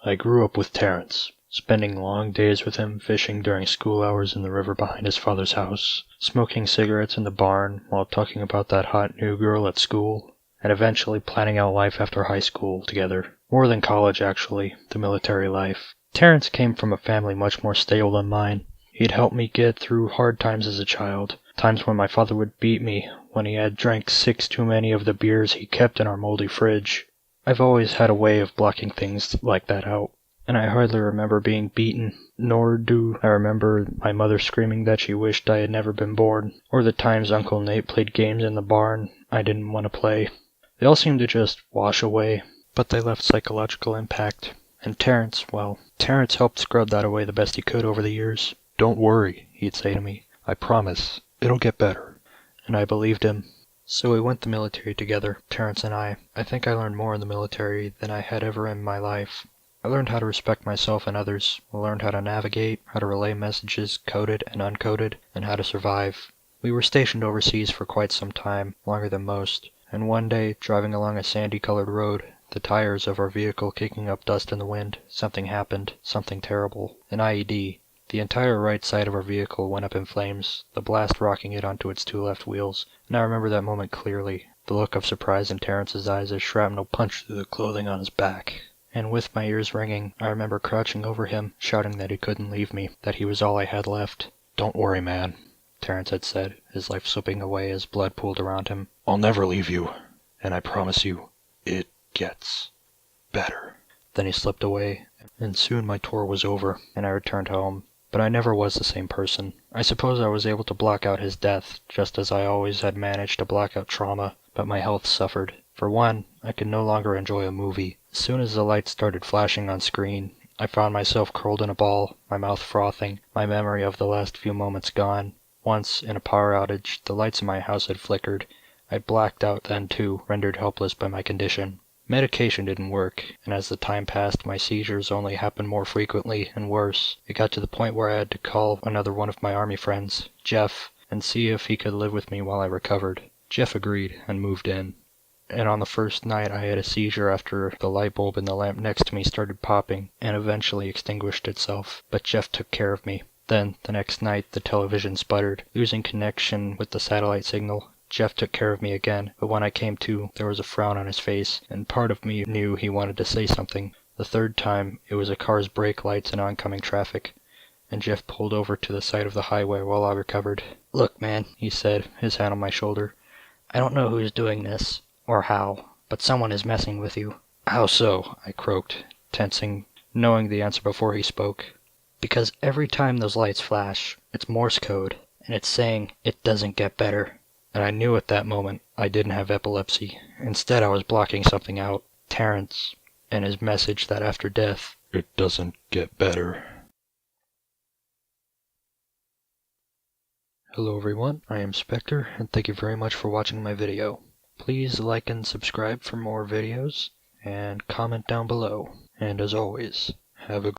I grew up with Terrence, spending long days with him fishing during school hours in the river behind his father's house, smoking cigarettes in the barn while talking about that hot new girl at school, and eventually planning out life after high school together. More than college, actually, the military life. Terrence came from a family much more stable than mine. He'd helped me get through hard times as a child, times when my father would beat me when he had drank 6 too many of the beers he kept in our moldy fridge. I've always had a way of blocking things like that out, and I hardly remember being beaten, nor do I remember my mother screaming that she wished I had never been born, or the times Uncle Nate played games in the barn I didn't want to play. They all seemed to just wash away, but they left psychological impact. And Terrence helped scrub that away the best he could over the years. "Don't worry," he'd say to me. "I promise. It'll get better." And I believed him. So we went the military together, Terrence and I. I think I learned more in the military than I had ever in my life. I learned how to respect myself and others. I learned how to navigate, how to relay messages coded and uncoded, and how to survive. We were stationed overseas for quite some time, longer than most, and one day, driving along a sandy-colored road, the tires of our vehicle kicking up dust in the wind, something happened, something terrible. An IED. The entire right side of our vehicle went up in flames, the blast rocking it onto its 2 left wheels, and I remember that moment clearly, the look of surprise in Terrence's eyes as shrapnel punched through the clothing on his back. And with my ears ringing, I remember crouching over him, shouting that he couldn't leave me, that he was all I had left. "Don't worry, man," Terrence had said, his life slipping away as blood pooled around him. "I'll never leave you, and I promise you, it gets better." Then he slipped away, and soon my tour was over, and I returned home. But I never was the same person. I suppose I was able to block out his death, just as I always had managed to block out trauma, but my health suffered. For one, I could no longer enjoy a movie. As soon as the lights started flashing on screen, I found myself curled in a ball, my mouth frothing, my memory of the last few moments gone. Once, in a power outage, the lights in my house had flickered. I blacked out then too, rendered helpless by my condition. Medication didn't work, and as the time passed my seizures only happened more frequently and worse. It got to the point where I had to call another one of my army friends, Jeff, and see if he could live with me while I recovered. Jeff agreed and moved in. And on the first night I had a seizure after the light bulb in the lamp next to me started popping and eventually extinguished itself, but Jeff took care of me. Then, the next night, the television sputtered, losing connection with the satellite signal. Jeff took care of me again, but when I came to, there was a frown on his face, and part of me knew he wanted to say something. The third time, it was a car's brake lights and oncoming traffic, and Jeff pulled over to the side of the highway while I recovered. "Look, man," he said, his hand on my shoulder. "I don't know who's doing this, or how, but someone is messing with you." "How so?" I croaked, tensing, knowing the answer before he spoke. "Because every time those lights flash, it's Morse code, and it's saying it doesn't get better." And I knew at that moment I didn't have epilepsy. Instead I was blocking something out. Terrence, and his message that after death, it doesn't get better. Hello everyone, I am Spectre, and thank you very much for watching my video. Please like and subscribe for more videos, and comment down below. And as always, have a